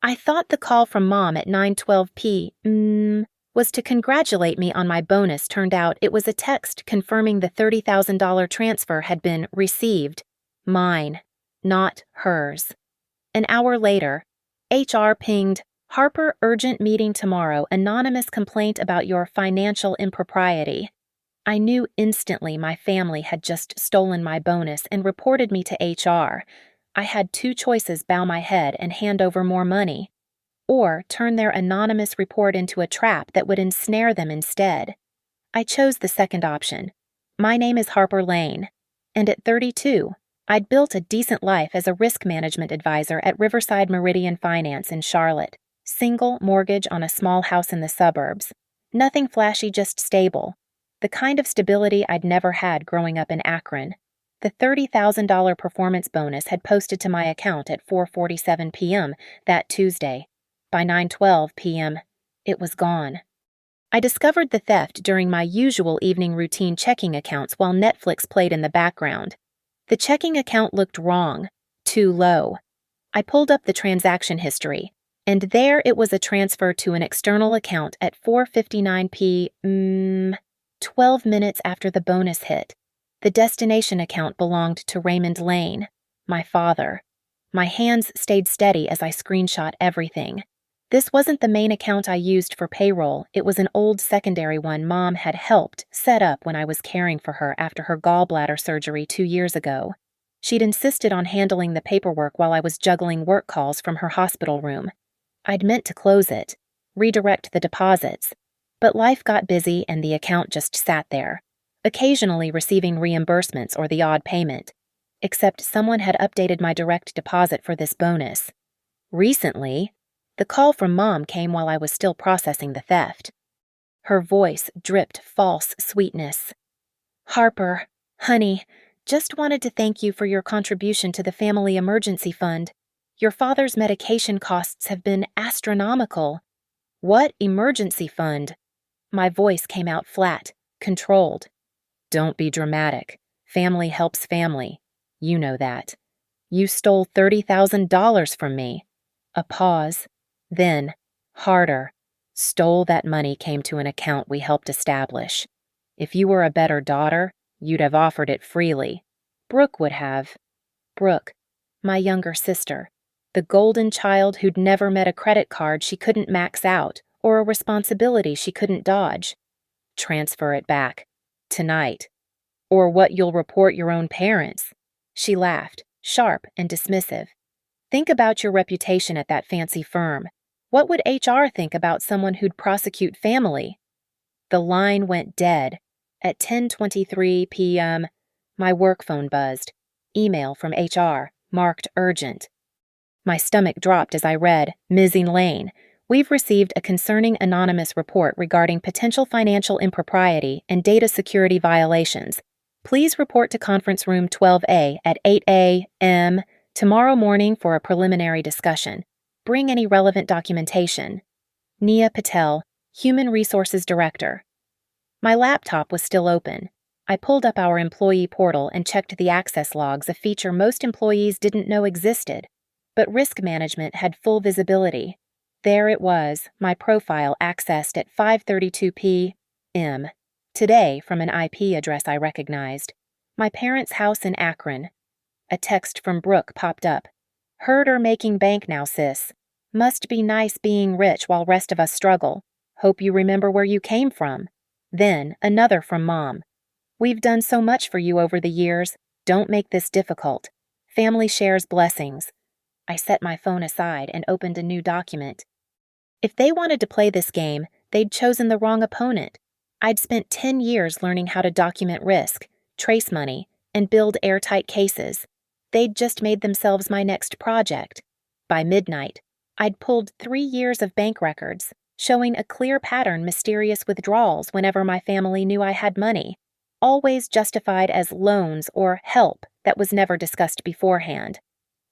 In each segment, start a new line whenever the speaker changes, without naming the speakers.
I thought the call from Mom at 9:12 p.m. Was to congratulate me on my bonus. Turned out it was a text confirming the $30,000 transfer had been received. Mine, not hers. An hour later, HR pinged, "Harper, urgent meeting tomorrow, anonymous complaint about your financial impropriety." I knew instantly my family had just stolen my bonus and reported me to HR. I had two choices: bow my head and hand over more money, or turn their anonymous report into a trap that would ensnare them instead. I chose the second option. My name is Harper Lane, and at 32, I'd built a decent life as a risk management advisor at Riverside Meridian Finance in Charlotte. Single mortgage on a small house in the suburbs. Nothing flashy, just stable. The kind of stability I'd never had growing up in Akron. The $30,000 performance bonus had posted to my account at 4:47 p.m. that Tuesday. By 9:12 p.m., it was gone. I discovered the theft during my usual evening routine checking accounts while Netflix played in the background. The checking account looked wrong, too low. I pulled up the transaction history, and there it was: a transfer to an external account at 4:59 p.m., 12 minutes after the bonus hit. The destination account belonged to Raymond Lane, my father. My hands stayed steady as I screenshot everything. This wasn't the main account I used for payroll. It was an old secondary one Mom had helped set up when I was caring for her after her gallbladder surgery 2 years ago. She'd insisted on handling the paperwork while I was juggling work calls from her hospital room. I'd meant to close it, redirect the deposits, but life got busy and the account just sat there, occasionally receiving reimbursements or the odd payment. Except someone had updated my direct deposit for this bonus. Recently, the call from Mom came while I was still processing the theft. Her voice dripped false sweetness. "Harper, honey, just wanted to thank you for your contribution to the family emergency fund. Your father's medication costs have been astronomical." "What emergency fund?" My voice came out flat, controlled. "Don't be dramatic. Family helps family. You know that. You stole $30,000 from me." A pause. Then, harder. "Stole that money came to an account we helped establish. If you were a better daughter, you'd have offered it freely. Brooke would have." Brooke, my younger sister. The golden child who'd never met a credit card she couldn't max out or a responsibility she couldn't dodge. "Transfer it back. Tonight. Or what you'll report your own parents." She laughed, sharp and dismissive. "Think about your reputation at that fancy firm. What would HR think about someone who'd prosecute family?" The line went dead. At 10:23 p.m., my work phone buzzed. Email from HR, marked urgent. My stomach dropped as I read, "Ms. Lane, we've received a concerning anonymous report regarding potential financial impropriety and data security violations. Please report to conference room 12A at 8 a.m. tomorrow morning for a preliminary discussion. Bring any relevant documentation. Nia Patel, Human Resources Director." My laptop was still open. I pulled up our employee portal and checked the access logs, a feature most employees didn't know existed. But risk management had full visibility. There it was, my profile accessed at 5:32 p.m. Today from an IP address I recognized. My parents' house in Akron. A text from Brooke popped up. "Heard her making bank now, sis. Must be nice being rich while rest of us struggle. Hope you remember where you came from." Then another from Mom. "We've done so much for you over the years. Don't make this difficult. Family shares blessings." I set my phone aside and opened a new document. If they wanted to play this game, they'd chosen the wrong opponent. I'd spent 10 years learning how to document risk, trace money, and build airtight cases. They'd just made themselves my next project. By midnight, I'd pulled 3 years of bank records, showing a clear pattern: mysterious withdrawals whenever my family knew I had money, always justified as loans or help that was never discussed beforehand.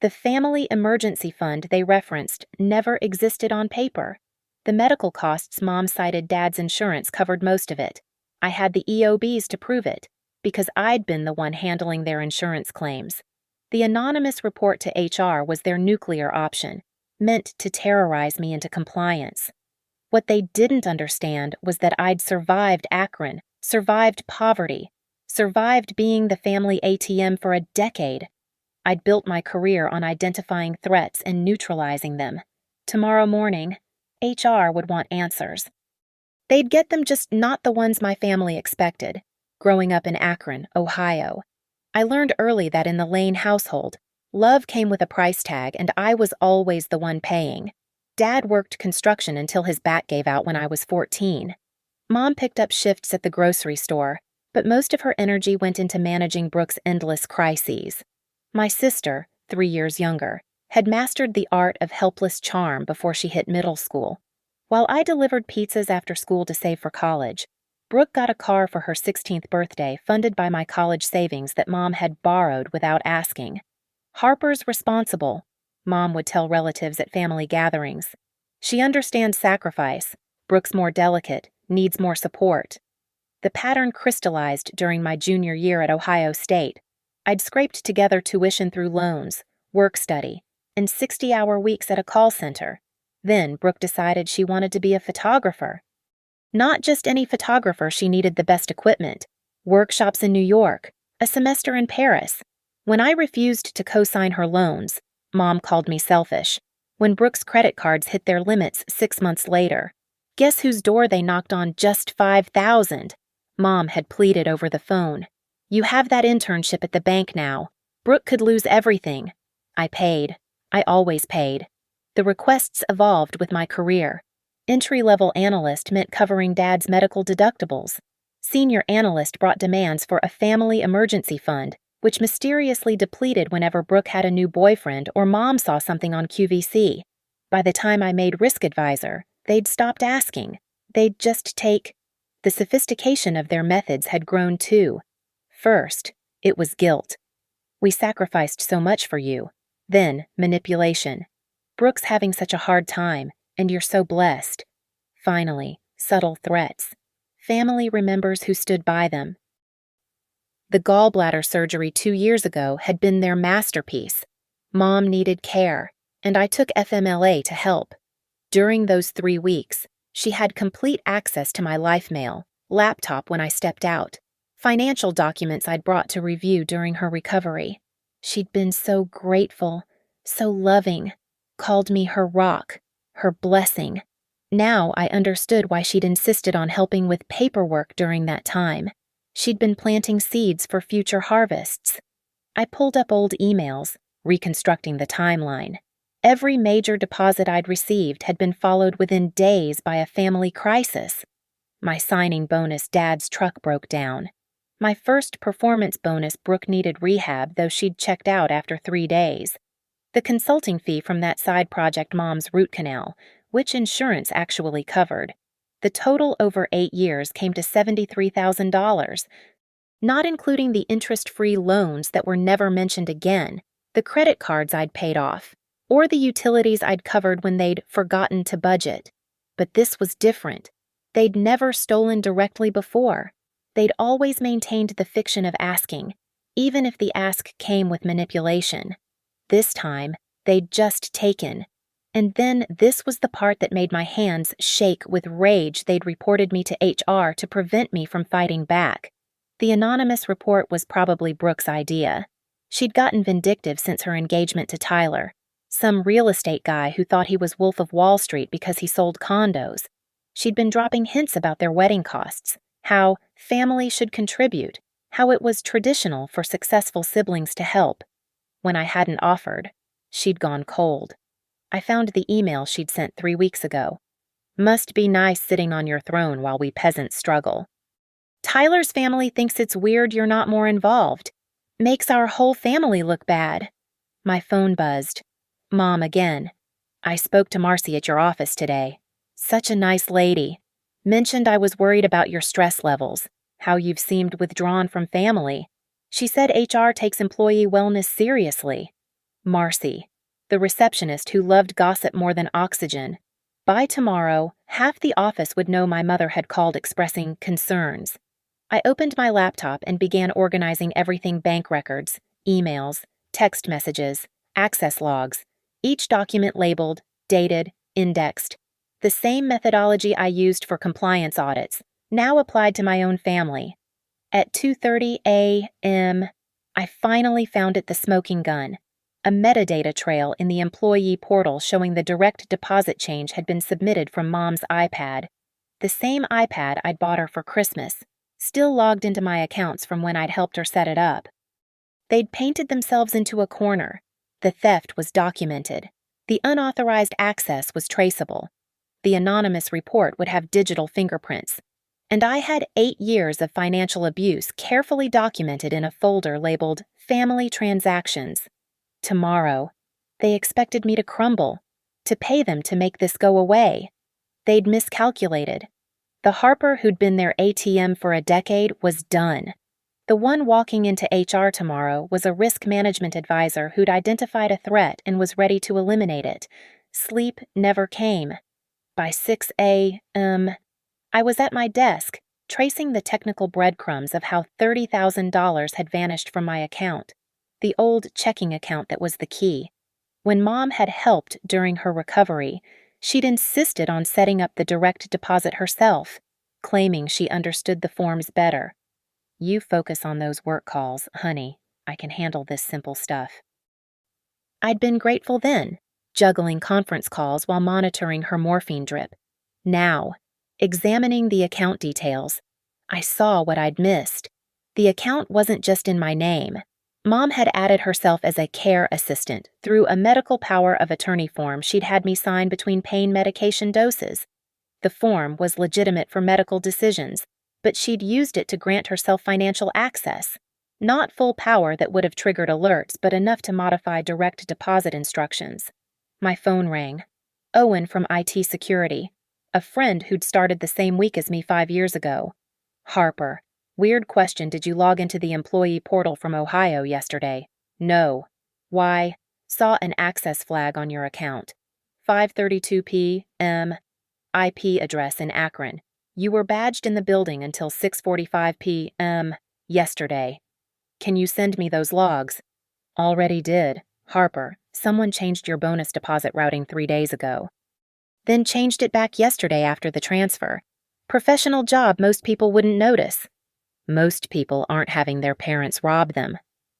The family emergency fund they referenced never existed on paper. The medical costs Mom cited Dad's insurance covered most of it. I had the EOBs to prove it, because I'd been the one handling their insurance claims. The anonymous report to HR was their nuclear option. meant to terrorize me into compliance. What they didn't understand was that I'd survived Akron, survived poverty, survived being the family ATM for a decade. I'd built my career on identifying threats and neutralizing them. Tomorrow morning, HR would want answers. They'd get them, just not the ones my family expected. Growing up in Akron, Ohio, I learned early that in the Lane household, love came with a price tag, and I was always the one paying. Dad worked construction until his back gave out when I was 14. Mom picked up shifts at the grocery store, but most of her energy went into managing Brooke's endless crises. My sister, 3 years younger, had mastered the art of helpless charm before she hit middle school. While I delivered pizzas after school to save for college, Brooke got a car for her 16th birthday funded by my college savings that Mom had borrowed without asking. "Harper's responsible," Mom would tell relatives at family gatherings. "She understands sacrifice. Brooke's more delicate, needs more support." The pattern crystallized during my junior year at Ohio State. I'd scraped together tuition through loans, work study, and 60-hour weeks at a call center. Then Brooke decided she wanted to be a photographer. Not just any photographer, she needed the best equipment, workshops in New York, a semester in Paris. When I refused to co-sign her loans, Mom called me selfish. When Brooke's credit cards hit their limits 6 months later, guess whose door they knocked on? Just $5,000. Mom had pleaded over the phone. "You have that internship at the bank now. Brooke could lose everything." I paid. I always paid. The requests evolved with my career. Entry-level analyst meant covering Dad's medical deductibles. Senior analyst brought demands for a family emergency fund, which mysteriously depleted whenever Brooke had a new boyfriend or Mom saw something on QVC. By the time I made risk advisor, they'd stopped asking. They'd just take. The sophistication of their methods had grown too. First, it was guilt. "We sacrificed so much for you." Then, manipulation. "Brooke's having such a hard time, and you're so blessed." Finally, subtle threats. Family remembers who stood by them. The gallbladder surgery 2 years ago had been their masterpiece. Mom needed care, and I took FMLA to help. During those 3 weeks, she had complete access to my life mail, laptop when I stepped out, financial documents I'd brought to review during her recovery. She'd been so grateful, so loving, called me her rock, her blessing. Now I understood why she'd insisted on helping with paperwork during that time. She'd been planting seeds for future harvests. I pulled up old emails, reconstructing the timeline. Every major deposit I'd received had been followed within days by a family crisis. My signing bonus, Dad's truck broke down. My first performance bonus, Brooke needed rehab, though she'd checked out after 3 days. The consulting fee from that side project, Mom's root canal, which insurance actually covered. The total over 8 years came to $73,000, not including the interest-free loans that were never mentioned again, the credit cards I'd paid off, or the utilities I'd covered when they'd forgotten to budget. But this was different. They'd never stolen directly before. They'd always maintained the fiction of asking, even if the ask came with manipulation. This time, they'd just taken. And then this was the part that made my hands shake with rage. They'd reported me to HR to prevent me from fighting back. The anonymous report was probably Brooke's idea. She'd gotten vindictive since her engagement to Tyler, some real estate guy who thought he was Wolf of Wall Street because he sold condos. She'd been dropping hints about their wedding costs, how family should contribute, how it was traditional for successful siblings to help. When I hadn't offered, she'd gone cold. I found the email she'd sent 3 weeks ago. "Must be nice sitting on your throne while we peasants struggle. Tyler's family thinks it's weird you're not more involved. Makes our whole family look bad." My phone buzzed. Mom again. "I spoke to Marcy at your office today. Such a nice lady. Mentioned I was worried about your stress levels, how you've seemed withdrawn from family. She said HR takes employee wellness seriously." Marcy, the receptionist who loved gossip more than oxygen. By tomorrow, half the office would know my mother had called expressing concerns. I opened my laptop and began organizing everything: bank records, emails, text messages, access logs, each document labeled dated, indexed. The same methodology I used for compliance audits, now applied to my own family. At 2:30 a.m., I finally found it, the smoking gun. A metadata trail in the employee portal showing the direct deposit change had been submitted from Mom's iPad. The same iPad I'd bought her for Christmas, still logged into my accounts from when I'd helped her set it up. They'd painted themselves into a corner. The theft was documented. The unauthorized access was traceable. The anonymous report would have digital fingerprints. And I had 8 years of financial abuse carefully documented in a folder labeled Family Transactions. Tomorrow, they expected me to crumble, to pay them to make this go away. They'd miscalculated. The Harper who'd been their ATM for a decade was done. The one walking into HR tomorrow was a risk management advisor who'd identified a threat and was ready to eliminate it. Sleep never came. By 6 a.m., I was at my desk, tracing the technical breadcrumbs of how $30,000 had vanished from my account, the old checking account that was the key. When Mom had helped during her recovery, she'd insisted on setting up the direct deposit herself, claiming she understood the forms better. You focus on those work calls, honey. I can handle this simple stuff. I'd been grateful then, juggling conference calls while monitoring her morphine drip. Now, examining the account details, I saw what I'd missed. The account wasn't just in my name. Mom had added herself as a care assistant through a medical power of attorney form she'd had me sign between pain medication doses. The form was legitimate for medical decisions, but she'd used it to grant herself financial access. Not full power that would have triggered alerts, but enough to modify direct deposit instructions. My phone rang. Owen from IT Security, a friend who'd started the same week as me 5 years ago. Harper, weird question, did you log into the employee portal from Ohio yesterday? No. Why? Saw an access flag on your account. 5:32 p.m. IP address in Akron. You were badged in the building until 6:45 p.m. yesterday. Can you send me those logs? Already did. Harper, someone changed your bonus deposit routing 3 days ago. Then changed it back yesterday after the transfer. Professional job most people wouldn't notice. Most people aren't having their parents rob them.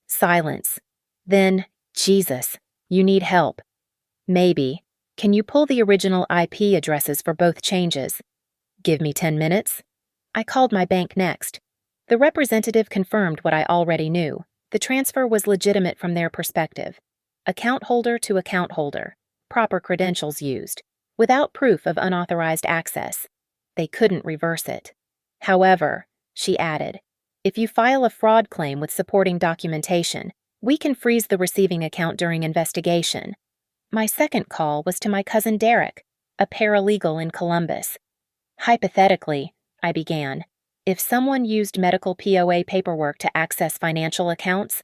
Silence. Then, Jesus, you need help. Maybe. Can you pull the original IP addresses for both changes? Give me 10 minutes. I called my bank next. The representative confirmed what I already knew. The transfer was legitimate from their perspective. Account holder to account holder. Proper credentials used. Without proof of unauthorized access. They couldn't reverse it. However, she added, if you file a fraud claim with supporting documentation, we can freeze the receiving account during investigation. My second call was to my cousin Derek, a paralegal in Columbus. Hypothetically, I began, if someone used medical POA paperwork to access financial accounts,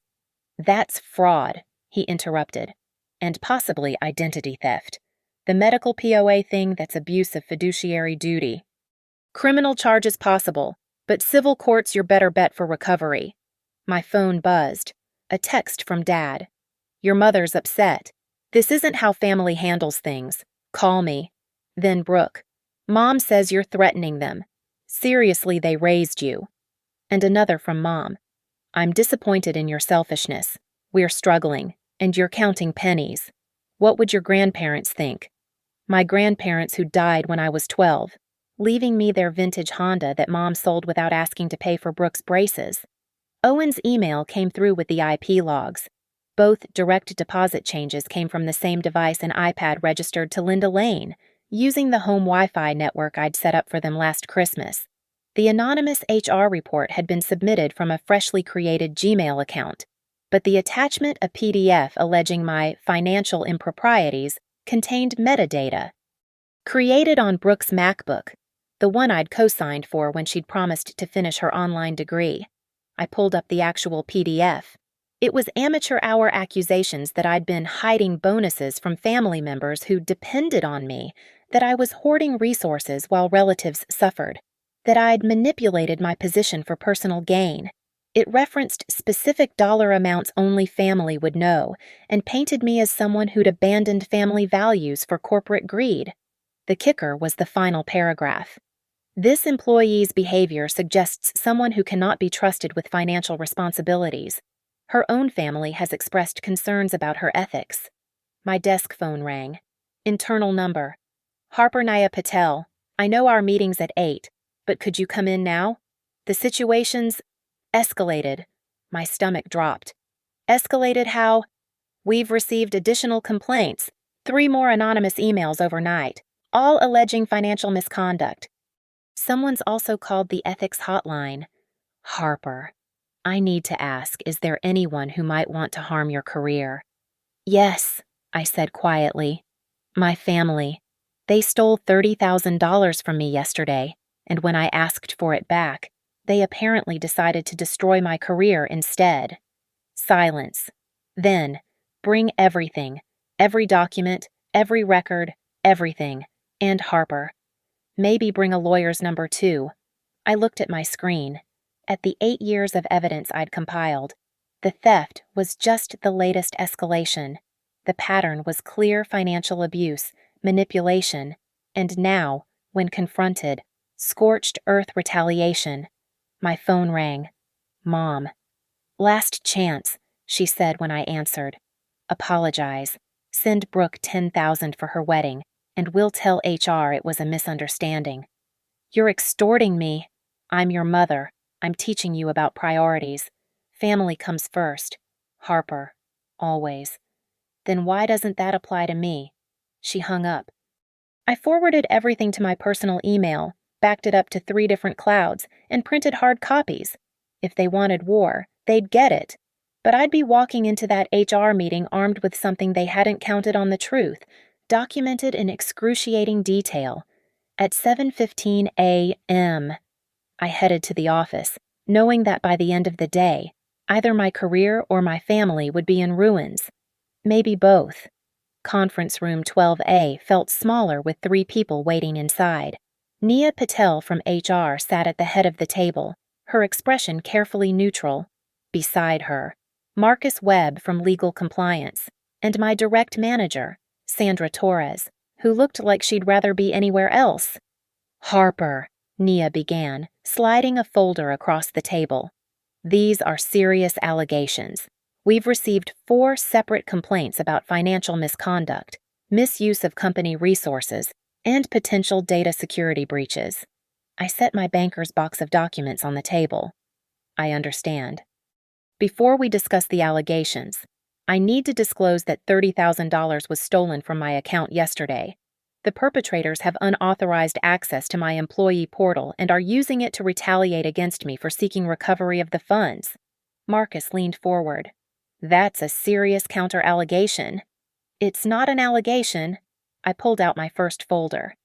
that's fraud, he interrupted, and possibly identity theft. The medical POA thing, that's abuse of fiduciary duty. Criminal charges possible, but civil court's your better bet for recovery. My phone buzzed. A text from Dad. Your mother's upset. This isn't how family handles things. Call me. Then Brooke. Mom says you're threatening them. Seriously, they raised you. And another from Mom. I'm disappointed in your selfishness. We're struggling, and you're counting pennies. What would your grandparents think? My grandparents who died when I was 12, leaving me their vintage Honda that Mom sold without asking to pay for Brooke's braces. Owen's email came through with the IP logs. Both direct deposit changes came from the same device and iPad registered to Linda Lane, using the home Wi-Fi network I'd set up for them last Christmas. The anonymous HR report had been submitted from a freshly created Gmail account, but the attachment, a PDF alleging my financial improprieties, contained metadata. Created on Brooke's MacBook, the one I'd co-signed for when she'd promised to finish her online degree. I pulled up the actual PDF. It was amateur hour accusations that I'd been hiding bonuses from family members who depended on me, that I was hoarding resources while relatives suffered, that I'd manipulated my position for personal gain. It referenced specific dollar amounts only family would know and painted me as someone who'd abandoned family values for corporate greed. The kicker was the final paragraph. This employee's behavior suggests someone who cannot be trusted with financial responsibilities. Her own family has expressed concerns about her ethics. My desk phone rang. Internal number. Harper Naya Patel. I know our meeting's at 8, but could you come in now? The situation's escalated. My stomach dropped. Escalated how? We've received additional complaints. 3 more anonymous emails overnight, all alleging financial misconduct. Someone's also called the ethics hotline. Harper, I need to ask, is there anyone who might want to harm your career? Yes, I said quietly. My family. They stole $30,000 from me yesterday, and when I asked for it back, they apparently decided to destroy my career instead. Silence. Then, bring everything, every document, every record, everything, and Harper. Maybe bring a lawyer's number too. I looked at my screen. At the 8 years of evidence I'd compiled, the theft was just the latest escalation. The pattern was clear financial abuse, manipulation, and now, when confronted, scorched earth retaliation. My phone rang. Mom. Last chance, she said when I answered. Apologize. Send Brooke $10,000 for her wedding, and we'll tell HR it was a misunderstanding. You're extorting me. I'm your mother. I'm teaching you about priorities. Family comes first. Harper. Always. Then why doesn't that apply to me? She hung up. I forwarded everything to my personal email, backed it up to 3 different clouds, and printed hard copies. If they wanted war, they'd get it. But I'd be walking into that HR meeting armed with something they hadn't counted on the truth, documented in excruciating detail. At 7:15 a.m., I headed to the office, knowing that by the end of the day, either my career or my family would be in ruins. Maybe both. Conference room 12A felt smaller with 3 people waiting inside. Nia Patel from HR sat at the head of the table, her expression carefully neutral. Beside her, Marcus Webb from Legal Compliance, and my direct manager, Sandra Torres, who looked like she'd rather be anywhere else. Harper, Nia began, sliding a folder across the table. These are serious allegations. We've received 4 separate complaints about financial misconduct, misuse of company resources, and potential data security breaches. I set my banker's box of documents on the table. I understand. Before we discuss the allegations, I need to disclose that $30,000 was stolen from my account yesterday. The perpetrators have unauthorized access to my employee portal and are using it to retaliate against me for seeking recovery of the funds. Marcus leaned forward. That's a serious counter-allegation. It's not an allegation. I pulled out my first folder.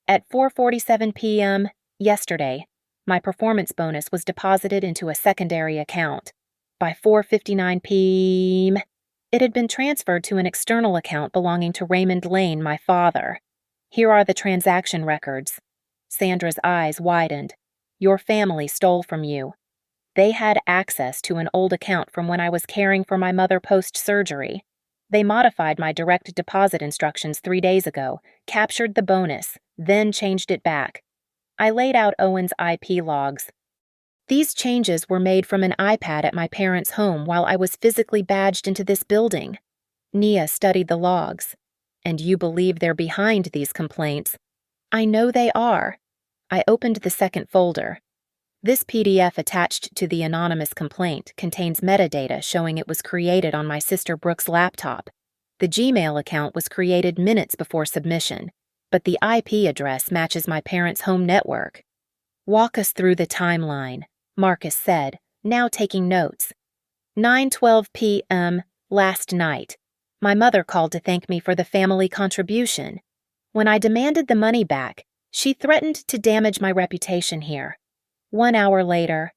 At 4:47 p.m. yesterday, my performance bonus was deposited into a secondary account. By 4:59 p.m., it had been transferred to an external account belonging to Raymond Lane, my father. Here are the transaction records. Sandra's eyes widened. Your family stole from you. They had access to an old account from when I was caring for my mother post-surgery. They modified my direct deposit instructions 3 days ago, captured the bonus, then changed it back. I laid out Owen's IP logs. These changes were made from an iPad at my parents' home while I was physically badged into this building. Nia studied the logs. And you believe they're behind these complaints? I know they are. I opened the second folder. This PDF attached to the anonymous complaint contains metadata showing it was created on my sister Brooke's laptop. The Gmail account was created minutes before submission, but the IP address matches my parents' home network. Walk us through the timeline, Marcus said, now taking notes. 9:12 p.m. last night. My mother called to thank me for the family contribution. When I demanded the money back, she threatened to damage my reputation here. 1 hour later,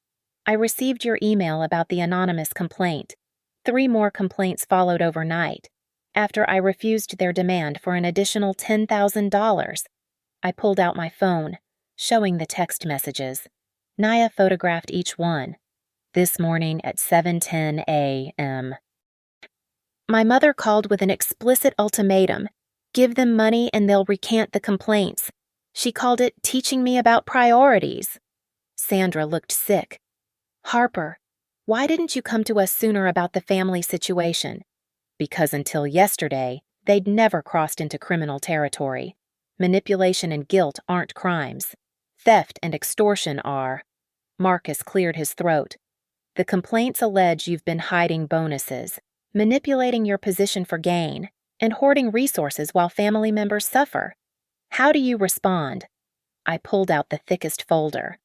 I received your email about the anonymous complaint. 3 more complaints followed overnight, after I refused their demand for an additional $10,000. I pulled out my phone, showing the text messages. Nia photographed each one. This morning at 7:10 a.m. My mother called with an explicit ultimatum. Give them money and they'll recant the complaints. She called it teaching me about priorities. Sandra looked sick. Harper, why didn't you come to us sooner about the family situation? Because until yesterday, they'd never crossed into criminal territory. Manipulation and guilt aren't crimes. Theft and extortion are. Marcus cleared his throat. The complaints allege you've been hiding bonuses, manipulating your position for gain, and hoarding resources while family members suffer. How do you respond? I pulled out the thickest folder.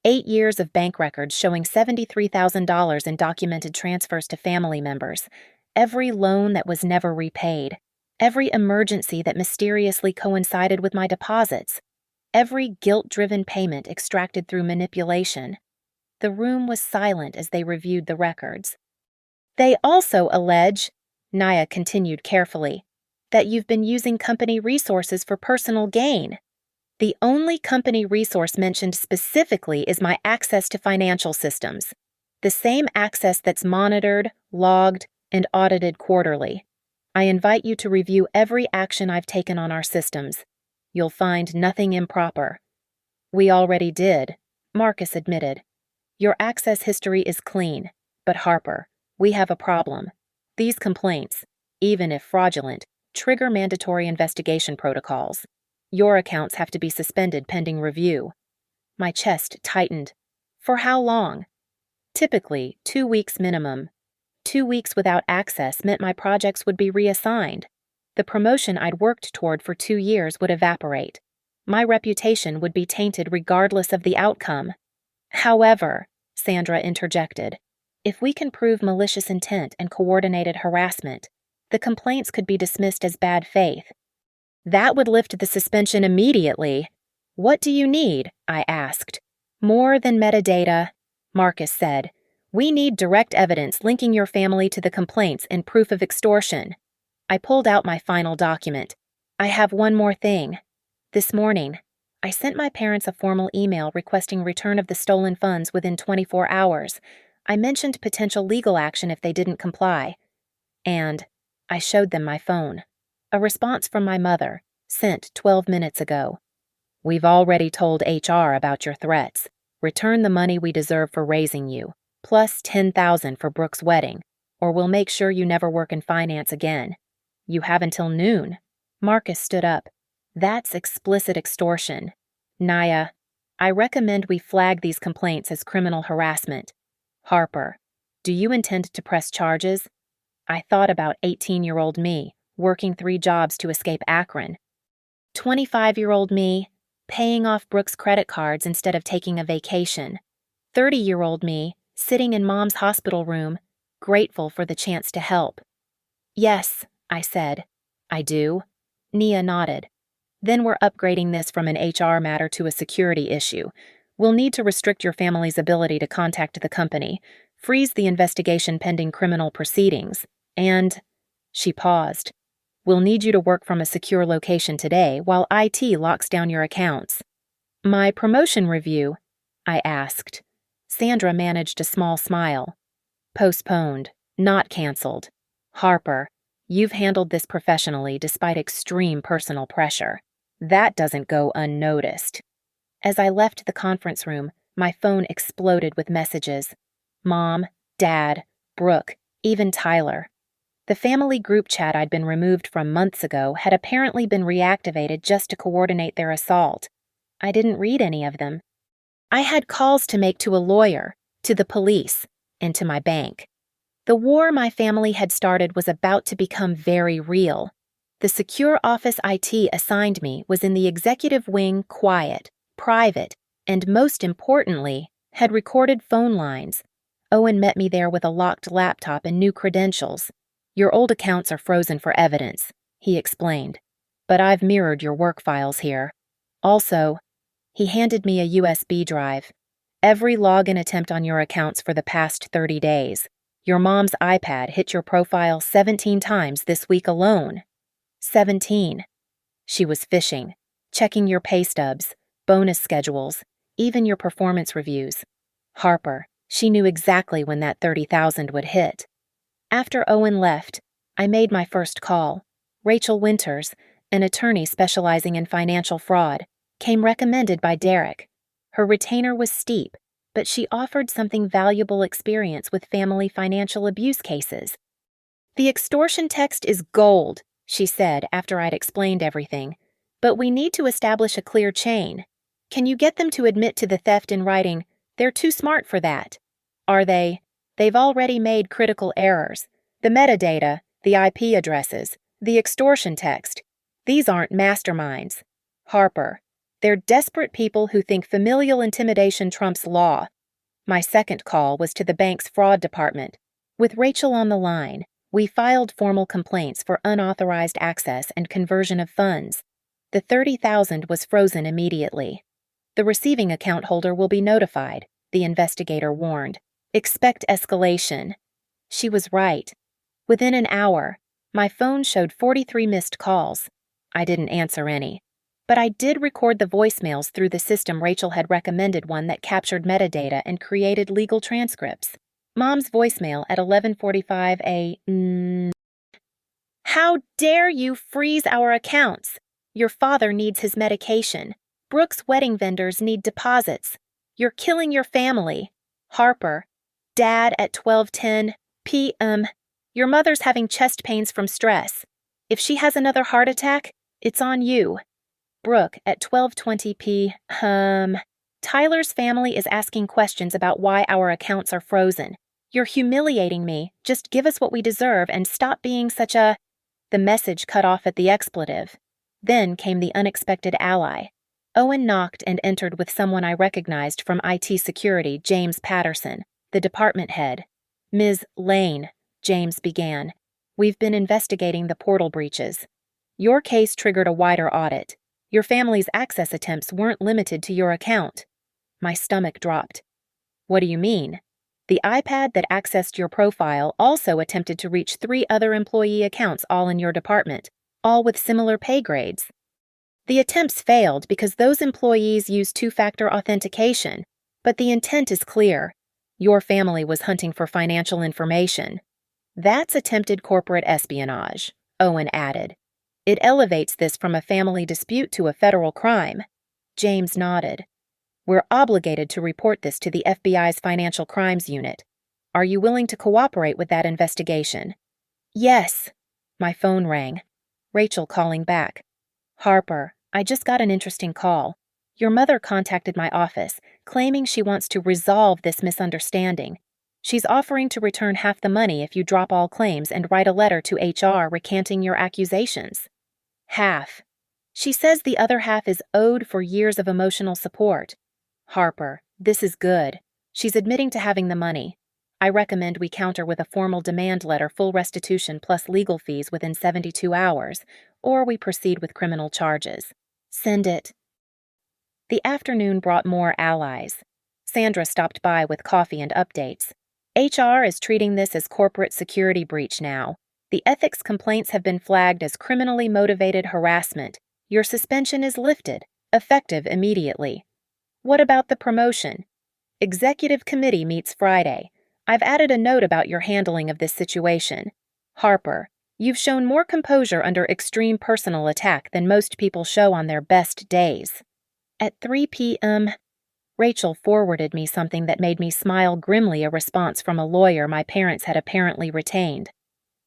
8 years of bank records showing $73,000 in documented transfers to family members, every loan that was never repaid, every emergency that mysteriously coincided with my deposits, every guilt-driven payment extracted through manipulation. The room was silent as they reviewed the records. They also allege, Naya continued carefully, that you've been using company resources for personal gain. The only company resource mentioned specifically is my access to financial systems, the same access that's monitored, logged, and audited quarterly. I invite you to review every action I've taken on our systems. You'll find nothing improper. We already did, Marcus admitted. Your access history is clean, but Harper, we have a problem. These complaints, even if fraudulent, trigger mandatory investigation protocols. Your accounts have to be suspended pending review. My chest tightened. For how long? Typically, 2 weeks minimum. 2 weeks without access meant my projects would be reassigned. The promotion I'd worked toward for 2 years would evaporate. My reputation would be tainted regardless of the outcome. However, Sandra interjected, if we can prove malicious intent and coordinated harassment, the complaints could be dismissed as bad faith. That would lift the suspension immediately. What do you need? I asked. More than metadata, Marcus said. We need direct evidence linking your family to the complaints and proof of extortion. I pulled out my final document. I have one more thing. This morning, I sent my parents a formal email requesting return of the stolen funds within 24 hours. I mentioned potential legal action if they didn't comply. And I showed them my phone. A response from my mother, sent 12 minutes ago. We've already told HR about your threats. Return the money we deserve for raising you, plus $10,000 for Brooke's wedding, or we'll make sure you never work in finance again. You have until noon. Marcus stood up. That's explicit extortion. Naya, I recommend we flag these complaints as criminal harassment. Harper, do you intend to press charges? I thought about 18-year-old me, working 3 jobs to escape Akron. 25-year-old me, paying off Brooke's credit cards instead of taking a vacation. 30-year-old me, sitting in Mom's hospital room, grateful for the chance to help. Yes, I said. I do. Nia nodded. Then we're upgrading this from an HR matter to a security issue. We'll need to restrict your family's ability to contact the company, freeze the investigation pending criminal proceedings, and... She paused. We'll need you to work from a secure location today while IT locks down your accounts. My promotion review? I asked. Sandra managed a small smile. Postponed, not canceled. Harper, you've handled this professionally despite extreme personal pressure. That doesn't go unnoticed. As I left the conference room, my phone exploded with messages. Mom, Dad, Brooke, even Tyler. The family group chat I'd been removed from months ago had apparently been reactivated just to coordinate their assault. I didn't read any of them. I had calls to make to a lawyer, to the police, and to my bank. The war my family had started was about to become very real. The secure office IT assigned me was in the executive wing, quiet, private, and most importantly, had recorded phone lines. Owen met me there with a locked laptop and new credentials. Your old accounts are frozen for evidence, he explained. But I've mirrored your work files here. Also, he handed me a USB drive. Every login attempt on your accounts for the past 30 days. Your mom's iPad hit your profile 17 times this week alone. 17. She was fishing, checking your pay stubs, bonus schedules, even your performance reviews. Harper, She knew exactly when that 30,000 would hit. After Owen left, I made my first call. Rachel Winters, an attorney specializing in financial fraud, came recommended by Derek. Her retainer was steep, but she offered something valuable experience with family financial abuse cases. "The extortion text is gold," she said after I'd explained everything, "but we need to establish a clear chain. Can you get them to admit to the theft in writing? They're too smart for that." "Are they?" "They've already made critical errors. The metadata, the IP addresses, the extortion text. These aren't masterminds. Harper. They're desperate people who think familial intimidation trumps law." My second call was to the bank's fraud department. With Rachel on the line, we filed formal complaints for unauthorized access and conversion of funds. The 30,000 was frozen immediately. "The receiving account holder will be notified," the investigator warned. "Expect escalation." She was right. Within an hour, my phone showed 43 missed calls. I didn't answer any. But I did record the voicemails through the system. Rachel had recommended one that captured metadata and created legal transcripts. Mom's voicemail at 11:45 a.m. "How dare you freeze our accounts? Your father needs his medication. Brooke's wedding vendors need deposits. You're killing your family. Harper. Dad at 12:10 p.m. Your mother's having chest pains from stress. If she has another heart attack, it's on you. Brooke at 12:20 p.m. Tyler's family is asking questions about why our accounts are frozen. You're humiliating me. Just give us what we deserve and stop being such a..." The message cut off at the expletive. Then came the unexpected ally. Owen knocked and entered with someone I recognized from IT security, James Patterson, the department head. "Ms. Lane," James began, "we've been investigating the portal breaches. Your case triggered a wider audit. Your family's access attempts weren't limited to your account." My stomach dropped. "What do you mean?" "The iPad that accessed your profile also attempted to reach 3 other employee accounts, all in your department, all with similar pay grades. The attempts failed because those employees used two-factor authentication, but the intent is clear. Your family was hunting for financial information." "That's attempted corporate espionage," Owen added. "It elevates this from a family dispute to a federal crime." James nodded. "We're obligated to report this to the FBI's Financial Crimes Unit. Are you willing to cooperate with that investigation?" "Yes." My phone rang. Rachel calling back. "Harper, I just got an interesting call. Your mother contacted my office, claiming she wants to resolve this misunderstanding. She's offering to return half the money if you drop all claims and write a letter to HR recanting your accusations." "Half. She says the other half is owed for years of emotional support." "Harper, this is good. She's admitting to having the money. I recommend we counter with a formal demand letter, full restitution plus legal fees within 72 hours, or we proceed with criminal charges." "Send it." The afternoon brought more allies. Sandra stopped by with coffee and updates. "HR is treating this as corporate security breach now. The ethics complaints have been flagged as criminally motivated harassment. Your suspension is lifted, effective immediately." "What about the promotion?" "Executive committee meets Friday. I've added a note about your handling of this situation. Harper, you've shown more composure under extreme personal attack than most people show on their best days." At 3 p.m., Rachel forwarded me something that made me smile grimly, a response from a lawyer my parents had apparently retained.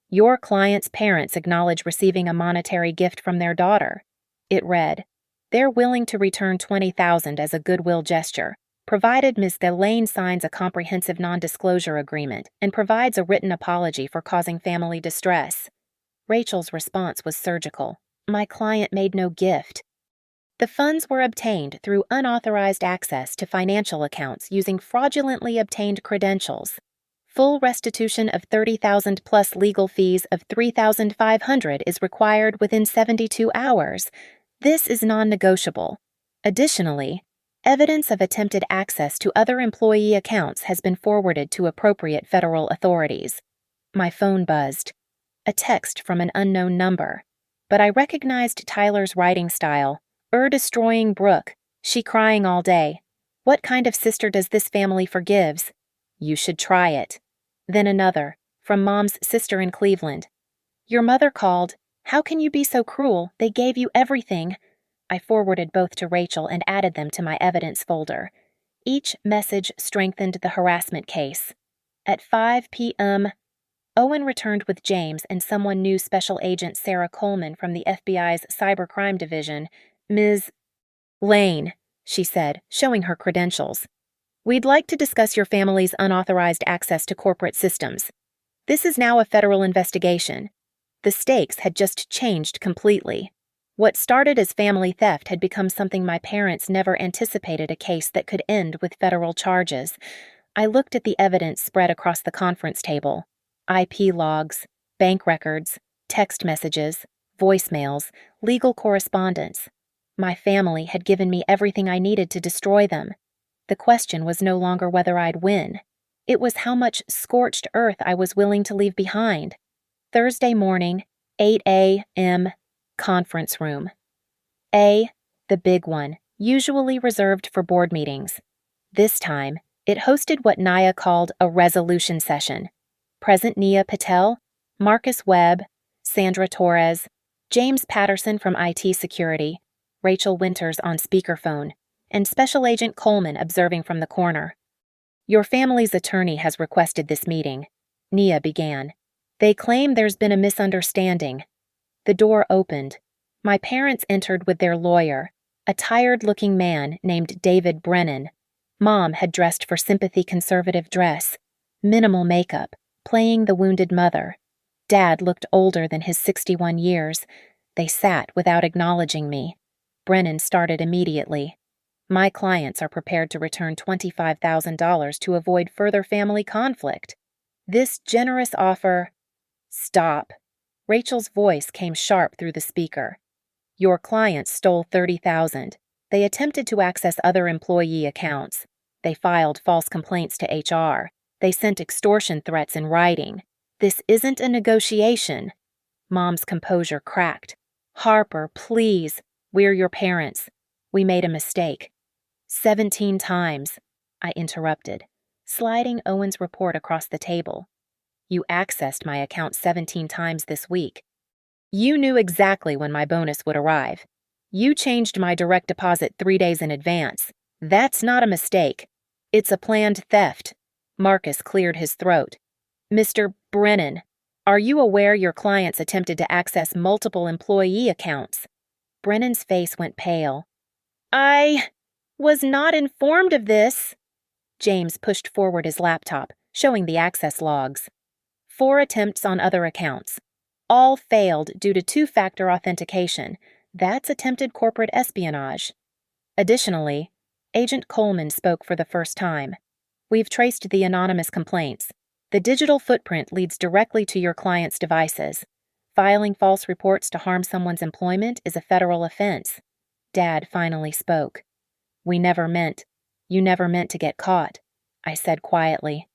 "Your client's parents acknowledge receiving a monetary gift from their daughter." It read, "They're willing to return 20,000 as a goodwill gesture, provided Ms. Lane signs a comprehensive non-disclosure agreement and provides a written apology for causing family distress." Rachel's response was surgical. "My client made no gift." The funds were obtained through unauthorized access to financial accounts using fraudulently obtained credentials. Full restitution of 30,000 plus legal fees of 3,500 is required within 72 hours. This is non-negotiable. Additionally, evidence of attempted access to other employee accounts has been forwarded to appropriate federal authorities. My phone buzzed. A text from an unknown number. But I recognized Tyler's writing style. Destroying Brooke. She crying all day. What kind of sister does this family forgives? You should try it. Then another, from Mom's sister in Cleveland. Your mother called. How can you be so cruel? They gave you everything. I forwarded both to Rachel and added them to my evidence folder. Each message strengthened the harassment case. At 5 p.m., Owen returned with James and someone knew Special Agent Sarah Coleman from the FBI's Cybercrime Division. Ms. Lane, she said, showing her credentials. We'd like to discuss your family's unauthorized access to corporate systems. This is now a federal investigation. The stakes had just changed completely. What started as family theft had become something my parents never anticipated, a case that could end with federal charges. I looked at the evidence spread across the conference table. IP logs, bank records, text messages, voicemails, legal correspondence. My family had given me everything I needed to destroy them. The question was no longer whether I'd win. It was how much scorched earth I was willing to leave behind. Thursday morning, 8 a.m., conference room. A, the big one, usually reserved for board meetings. This time, it hosted what Naya called a resolution session. Present Nia Patel, Marcus Webb, Sandra Torres, James Patterson from IT Security, Rachel Winters on speakerphone, and Special Agent Coleman observing from the corner. Your family's attorney has requested this meeting, Nia began. They claim there's been a misunderstanding. The door opened. My parents entered with their lawyer, a tired-looking man named David Brennan. Mom had dressed for sympathy conservative dress, minimal makeup, playing the wounded mother. Dad looked older than his 61 years. They sat without acknowledging me. Brennan started immediately. My clients are prepared to return $25,000 to avoid further family conflict. This generous offer... Stop. Rachel's voice came sharp through the speaker. Your clients stole $30,000. They attempted to access other employee accounts. They filed false complaints to HR. They sent extortion threats in writing. This isn't a negotiation. Mom's composure cracked. Harper, please. We're your parents. We made a mistake. 17 times, I interrupted, sliding Owen's report across the table. You accessed my account 17 times this week. You knew exactly when my bonus would arrive. You changed my direct deposit 3 days in advance. That's not a mistake. It's a planned theft. Marcus cleared his throat. Mr. Brennan, are you aware your clients attempted to access multiple employee accounts? Brennan's face went pale. I was not informed of this. James pushed forward his laptop, showing the access logs. 4 attempts on other accounts. All failed due to two-factor authentication. That's attempted corporate espionage. Additionally, Agent Coleman spoke for the first time. We've traced the anonymous complaints. The digital footprint leads directly to your client's devices. Filing false reports to harm someone's employment is a federal offense. Dad finally spoke. You never meant to get caught, I said quietly.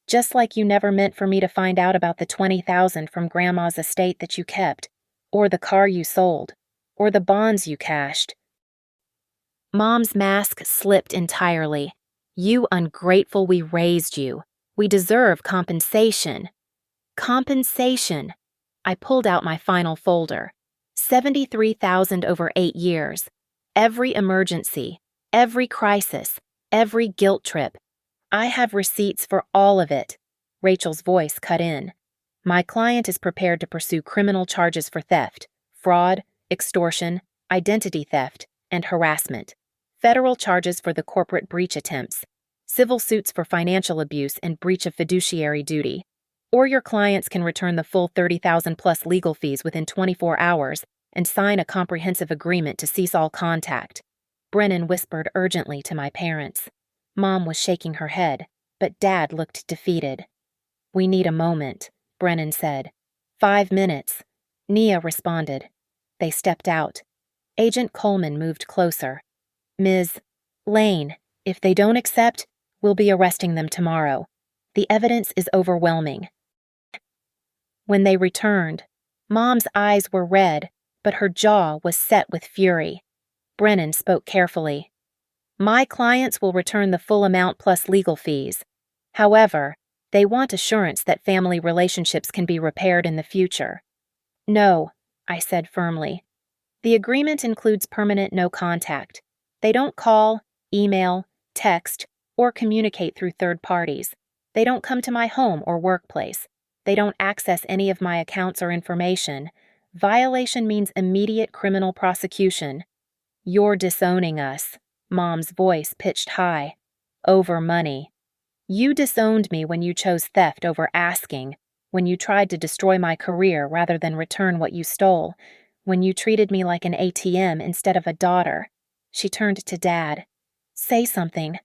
Just like you never meant for me to find out about the $20,000 from Grandma's estate that you kept, or the car you sold, or the bonds you cashed. Mom's mask slipped entirely. You ungrateful, we raised you. We deserve compensation. Compensation. I pulled out my final folder. $73,000 over 8 years. Every emergency, every crisis, every guilt trip. I have receipts for all of it. Rachel's voice cut in. My client is prepared to pursue criminal charges for theft, fraud, extortion, identity theft, and harassment. Federal charges for the corporate breach attempts. Civil suits for financial abuse and breach of fiduciary duty. Or your clients can return the full $30,000 plus legal fees within 24 hours and sign a comprehensive agreement to cease all contact. Brennan whispered urgently to my parents. Mom was shaking her head, but Dad looked defeated. We need a moment, Brennan said. 5 minutes. Nia responded. They stepped out. Agent Coleman moved closer. Ms. Lane, if they don't accept, we'll be arresting them tomorrow. The evidence is overwhelming. When they returned, Mom's eyes were red, but her jaw was set with fury. Brennan spoke carefully. My clients will return the full amount plus legal fees. However, they want assurance that family relationships can be repaired in the future. No, I said firmly. The agreement includes permanent no contact. They don't call, email, text, or communicate through third parties. They don't come to my home or workplace. They don't access any of my accounts or information. Violation means immediate criminal prosecution. You're disowning us. Mom's voice pitched high. Over money. You disowned me when you chose theft over asking, when you tried to destroy my career rather than return what you stole, when you treated me like an ATM instead of a daughter. She turned to Dad. Say something.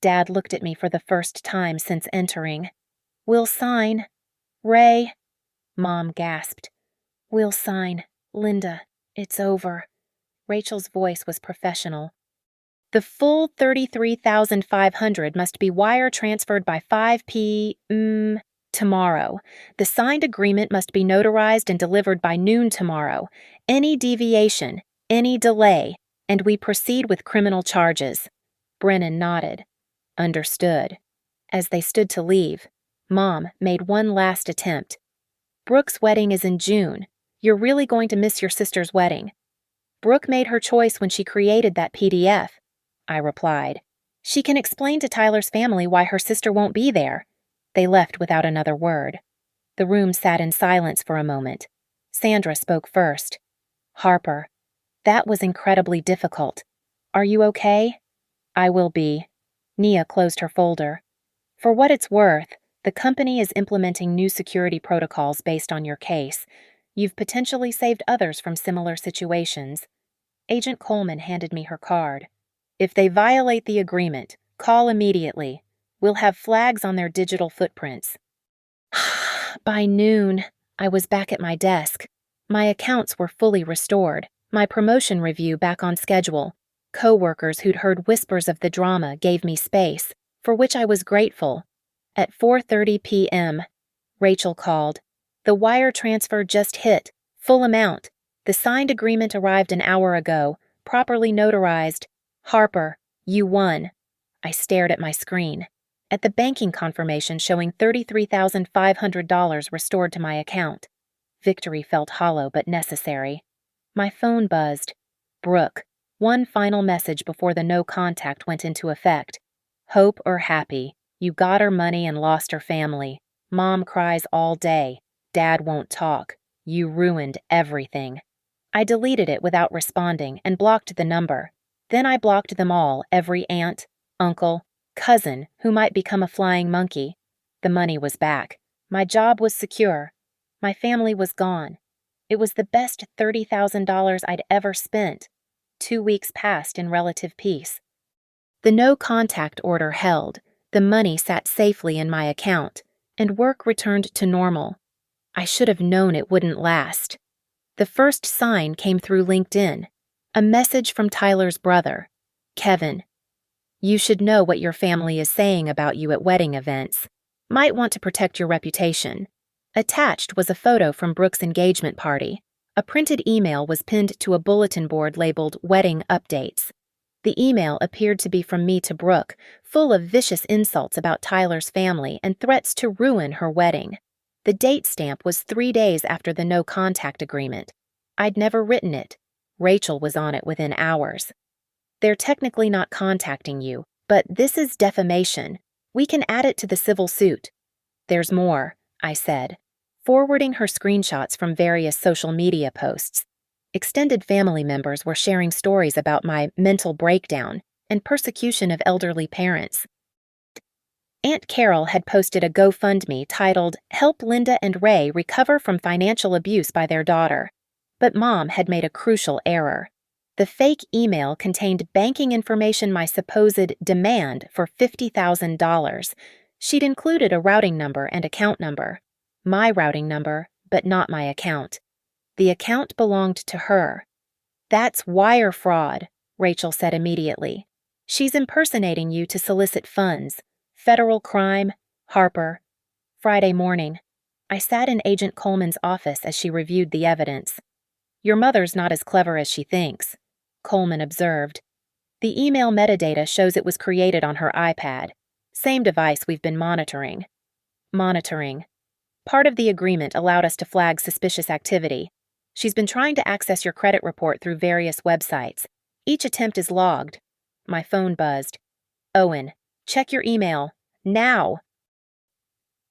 Dad looked at me for the first time since entering. We'll sign. Ray. Mom gasped. We'll sign. Linda, it's over. Rachel's voice was professional. The full $33,500 must be wire transferred by 5 p.m. tomorrow. The signed agreement must be notarized and delivered by noon tomorrow. Any deviation, any delay, and we proceed with criminal charges. Brennan nodded. Understood. As they stood to leave, Mom made one last attempt. Brooke's wedding is in June. You're really going to miss your sister's wedding. Brooke made her choice when she created that PDF, I replied. She can explain to Tyler's family why her sister won't be there. They left without another word. The room sat in silence for a moment. Sandra spoke first. Harper, that was incredibly difficult. Are you okay? I will be. Nia closed her folder. For what it's worth, the company is implementing new security protocols based on your case. You've potentially saved others from similar situations. Agent Coleman handed me her card. If they violate the agreement, call immediately. We'll have flags on their digital footprints. By noon, I was back at my desk. My accounts were fully restored, my promotion review back on schedule. Co-workers who'd heard whispers of the drama gave me space, for which I was grateful. At 4:30 p.m., Rachel called. The wire transfer just hit, full amount. The signed agreement arrived an hour ago, properly notarized. Harper, you won. I stared at my screen. At the banking confirmation showing $33,500 restored to my account. Victory felt hollow but necessary. My phone buzzed. Brooke, one final message before the no contact went into effect. Hope or happy, you got her money and lost her family. Mom cries all day. Dad won't talk. You ruined everything. I deleted it without responding and blocked the number. Then I blocked them all, every aunt, uncle, cousin who might become a flying monkey. The money was back. My job was secure. My family was gone. It was the best $30,000 I'd ever spent. 2 weeks passed in relative peace. The no-contact order held. The money sat safely in my account, and work returned to normal. I should have known it wouldn't last. The first sign came through LinkedIn. A message from Tyler's brother, Kevin. You should know what your family is saying about you at wedding events. Might want to protect your reputation. Attached was a photo from Brooke's engagement party. A printed email was pinned to a bulletin board labeled Wedding Updates. The email appeared to be from me to Brooke, full of vicious insults about Tyler's family and threats to ruin her wedding. The date stamp was 3 days after the no-contact agreement. I'd never written it. Rachel was on it within hours. They're technically not contacting you, but this is defamation. We can add it to the civil suit. There's more, I said, forwarding her screenshots from various social media posts. Extended family members were sharing stories about my mental breakdown and persecution of elderly parents. Aunt Carol had posted a GoFundMe titled, Help Linda and Ray Recover from Financial Abuse by Their Daughter. But Mom had made a crucial error. The fake email contained banking information my supposed demand for $50,000. She'd included a routing number and account number. My routing number, but not my account. The account belonged to her. That's wire fraud, Rachel said immediately. She's impersonating you to solicit funds. Federal crime, Harper. Friday morning. I sat in Agent Coleman's office as she reviewed the evidence. Your mother's not as clever as she thinks, Coleman observed. The email metadata shows it was created on her iPad. Same device we've been monitoring. Monitoring. Part of the agreement allowed us to flag suspicious activity. She's been trying to access your credit report through various websites. Each attempt is logged. My phone buzzed. Owen, check your email. Now!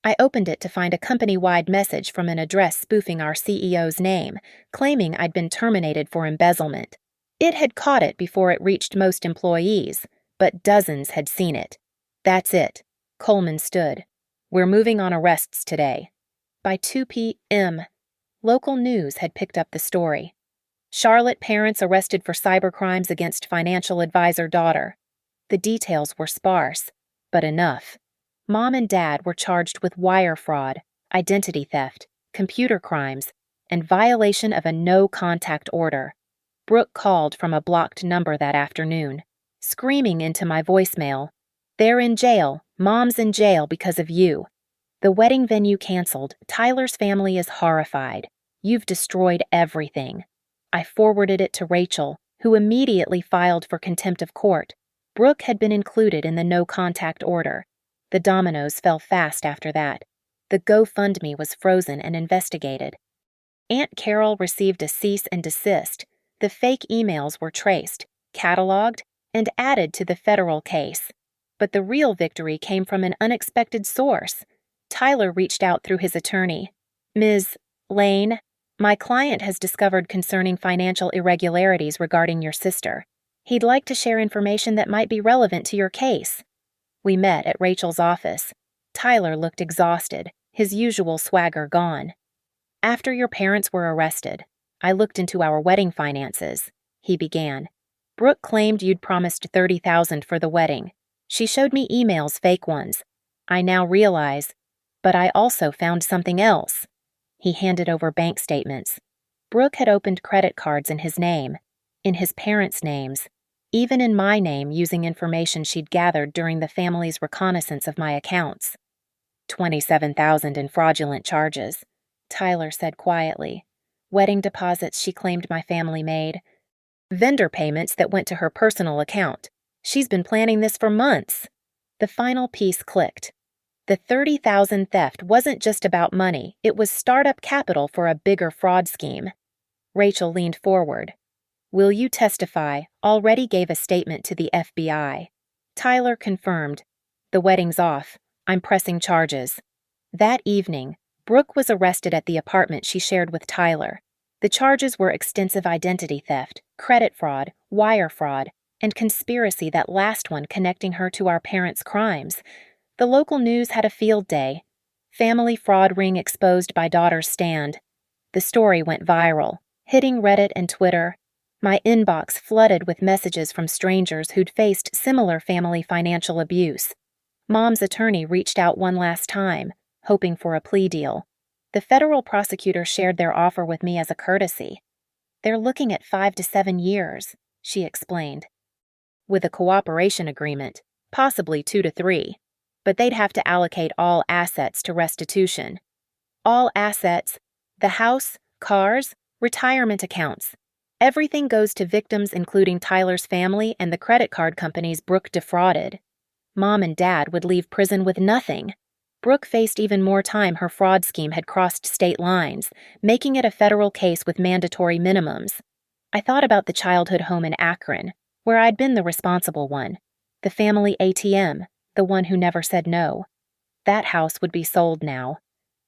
I opened it to find a company-wide message from an address spoofing our CEO's name, claiming I'd been terminated for embezzlement. It had caught it before it reached most employees, but dozens had seen it. That's it. Coleman stood. We're moving on arrests today. By 2 p.m., local news had picked up the story. Charlotte parents arrested for cybercrimes against financial advisor daughter. The details were sparse, but enough. Mom and Dad were charged with wire fraud, identity theft, computer crimes, and violation of a no-contact order. Brooke called from a blocked number that afternoon, screaming into my voicemail, "They're in jail. Mom's in jail because of you. The wedding venue canceled. Tyler's family is horrified. You've destroyed everything." I forwarded it to Rachel, who immediately filed for contempt of court. Brooke had been included in the no-contact order. The dominoes fell fast after that. The GoFundMe was frozen and investigated. Aunt Carol received a cease and desist. The fake emails were traced, cataloged, and added to the federal case. But the real victory came from an unexpected source. Tyler reached out through his attorney. "Ms. Lane, my client has discovered concerning financial irregularities regarding your sister. He'd like to share information that might be relevant to your case." We met at Rachel's office. Tyler looked exhausted, his usual swagger gone. "After your parents were arrested, I looked into our wedding finances," he began. "Brooke claimed you'd promised $30,000 for the wedding. She showed me emails, fake ones. I now realize, but I also found something else." He handed over bank statements. Brooke had opened credit cards in his name, in his parents' names, even in my name using information she'd gathered during the family's reconnaissance of my accounts. $27,000 in fraudulent charges, Tyler said quietly. Wedding deposits she claimed my family made. Vendor payments that went to her personal account. She's been planning this for months. The final piece clicked. The $30,000 theft wasn't just about money, it was startup capital for a bigger fraud scheme. Rachel leaned forward. "Will you testify?" Already gave a statement to the FBI. Tyler confirmed. "The wedding's off. I'm pressing charges." That evening, Brooke was arrested at the apartment she shared with Tyler. The charges were extensive identity theft, credit fraud, wire fraud, and conspiracy, that last one connecting her to our parents' crimes. The local news had a field day. Family fraud ring exposed by daughter's stand. The story went viral, hitting Reddit and Twitter. My inbox flooded with messages from strangers who'd faced similar family financial abuse. Mom's attorney reached out one last time, hoping for a plea deal. The federal prosecutor shared their offer with me as a courtesy. "They're looking at 5 to 7 years, she explained. "With a cooperation agreement, possibly 2 to 3. But they'd have to allocate all assets to restitution. All assets, the house, cars, retirement accounts. Everything goes to victims, including Tyler's family and the credit card companies Brooke defrauded. Mom and Dad would leave prison with nothing. Brooke faced even more time. Her fraud scheme had crossed state lines, making it a federal case with mandatory minimums. I thought about the childhood home in Akron, where I'd been the responsible one. The family ATM, the one who never said no. That house would be sold now.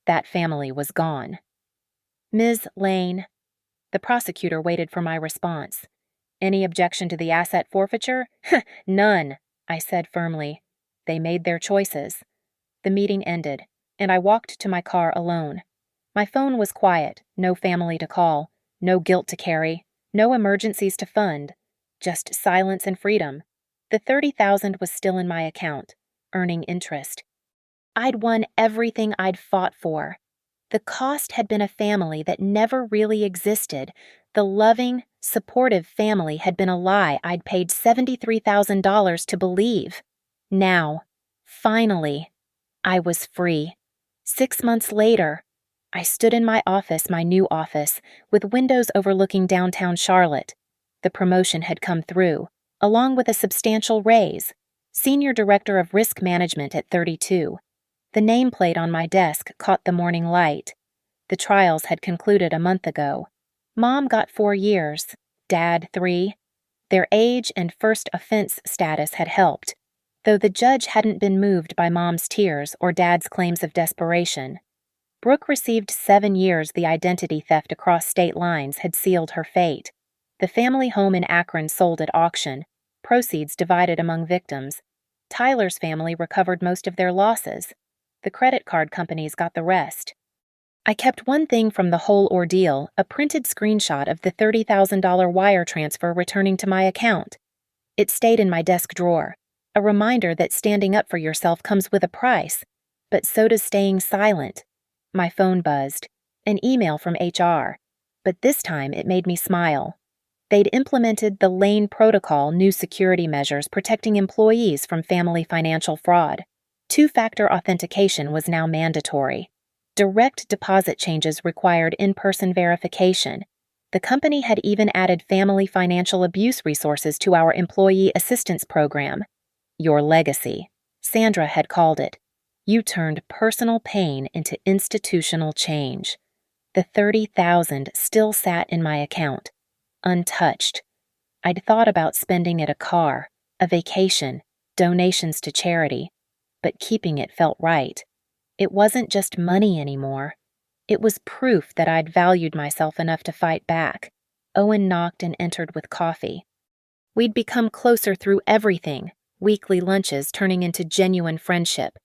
That family was gone. "Ms. Lane." The prosecutor waited for my response. "Any objection to the asset forfeiture?" "None," I said firmly. They made their choices. The meeting ended, and I walked to my car alone. My phone was quiet, no family to call, no guilt to carry, no emergencies to fund, just silence and freedom. The $30,000 was still in my account, earning interest. I'd won everything I'd fought for. The cost had been a family that never really existed. The loving, supportive family had been a lie I'd paid $73,000 to believe. Now, finally, I was free. 6 months later, I stood in my office, my new office, with windows overlooking downtown Charlotte. The promotion had come through, along with a substantial raise. Senior Director of Risk Management at 32. The nameplate on my desk caught the morning light. The trials had concluded a month ago. Mom got 4 years, Dad 3. Their age and first offense status had helped, though the judge hadn't been moved by Mom's tears or Dad's claims of desperation. Brooke received 7 years. The identity theft across state lines had sealed her fate. The family home in Akron sold at auction, proceeds divided among victims. Tyler's family recovered most of their losses. The credit card companies got the rest. I kept one thing from the whole ordeal, a printed screenshot of the $30,000 wire transfer returning to my account. It stayed in my desk drawer, a reminder that standing up for yourself comes with a price, but so does staying silent. My phone buzzed, an email from HR, but this time it made me smile. They'd implemented the Lane Protocol, new security measures protecting employees from family financial fraud. Two-factor authentication was now mandatory. Direct deposit changes required in-person verification. The company had even added family financial abuse resources to our employee assistance program. Your legacy, Sandra had called it. You turned personal pain into institutional change. The $30,000 still sat in my account, untouched. I'd thought about spending it a car, a vacation, donations to charity, but keeping it felt right. It wasn't just money anymore. It was proof that I'd valued myself enough to fight back. Owen knocked and entered with coffee. We'd become closer through everything, weekly lunches turning into genuine friendship.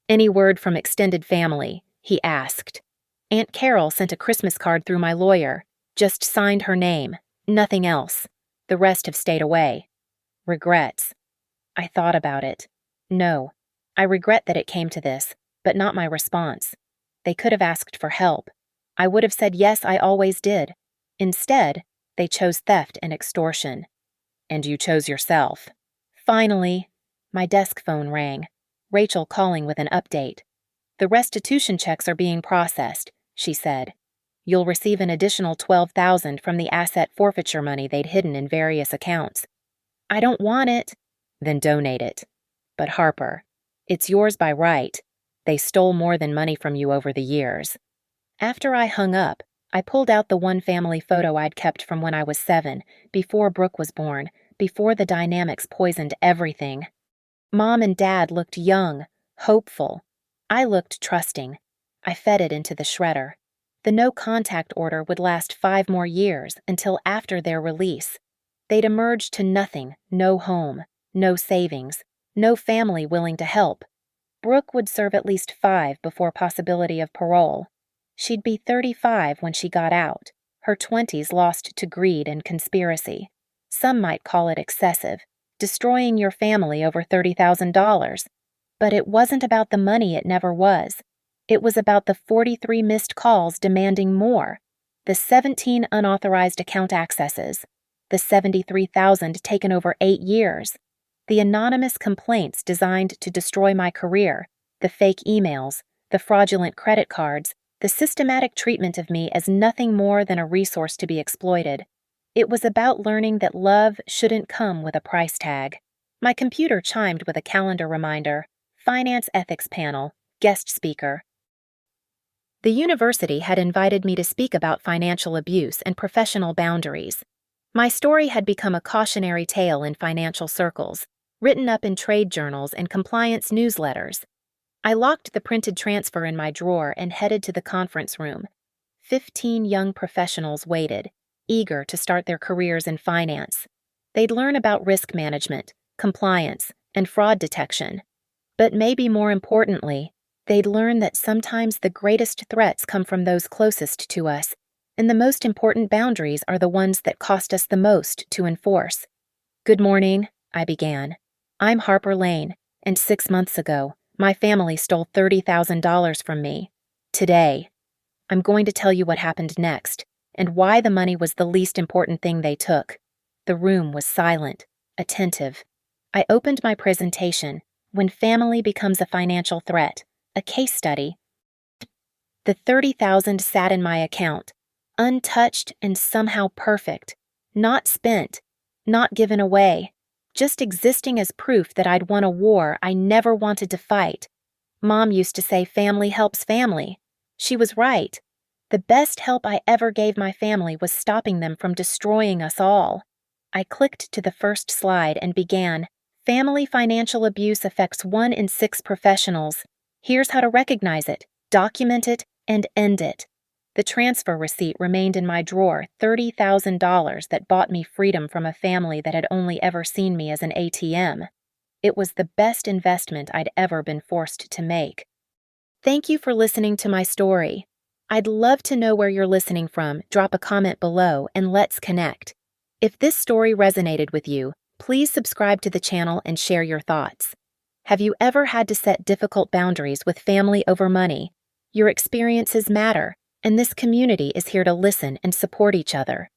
Any word from extended family? He asked. Aunt Carol sent a Christmas card through my lawyer, just signed her name, nothing else. The rest have stayed away. Regrets. I thought about it. No, I regret that it came to this, but not my response. They could have asked for help. I would have said yes, I always did. Instead, they chose theft and extortion. And you chose yourself. Finally, my desk phone rang. Rachel calling with an update. The restitution checks are being processed, she said. You'll receive an additional $12,000 from the asset forfeiture money they'd hidden in various accounts. I don't want it. Then donate it. But Harper, it's yours by right. They stole more than money from you over the years. After I hung up, I pulled out the one family photo I'd kept from when I was 7, before Brooke was born, before the dynamics poisoned everything. Mom and Dad looked young, hopeful. I looked trusting. I fed it into the shredder. The no-contact order would last 5 more years, until after their release. They'd emerge to nothing, no home, no savings, no family willing to help. Brooke would serve at least 5 before possibility of parole. She'd be 35 when she got out, her 20s lost to greed and conspiracy. Some might call it excessive, destroying your family over $30,000. But it wasn't about the money, it never was. It was about the 43 missed calls demanding more, the 17 unauthorized account accesses, the $73,000 taken over 8 years, the anonymous complaints designed to destroy my career, the fake emails, the fraudulent credit cards, the systematic treatment of me as nothing more than a resource to be exploited. It was about learning that love shouldn't come with a price tag. My computer chimed with a calendar reminder, Finance Ethics Panel, guest speaker. The university had invited me to speak about financial abuse and professional boundaries. My story had become a cautionary tale in financial circles, written up in trade journals and compliance newsletters. I locked the printed transfer in my drawer and headed to the conference room. 15 young professionals waited, eager to start their careers in finance. They'd learn about risk management, compliance, and fraud detection. But maybe more importantly, they'd learn that sometimes the greatest threats come from those closest to us, and the most important boundaries are the ones that cost us the most to enforce. Good morning, I began. I'm Harper Lane, and 6 months ago, my family stole $30,000 from me. Today, I'm going to tell you what happened next, and why the money was the least important thing they took. The room was silent, attentive. I opened my presentation, When Family Becomes a Financial Threat, a case study. The $30,000 sat in my account, untouched and somehow perfect, not spent, not given away, just existing as proof that I'd won a war I never wanted to fight. Mom used to say family helps family. She was right. The best help I ever gave my family was stopping them from destroying us all. I clicked to the first slide and began, "Family financial abuse affects 1 in 6 professionals. Here's how to recognize it, document it, and end it." The transfer receipt remained in my drawer, $30,000 that bought me freedom from a family that had only ever seen me as an ATM. It was the best investment I'd ever been forced to make. Thank you for listening to my story. I'd love to know where you're listening from. Drop a comment below and let's connect. If this story resonated with you, please subscribe to the channel and share your thoughts. Have you ever had to set difficult boundaries with family over money? Your experiences matter, and this community is here to listen and support each other.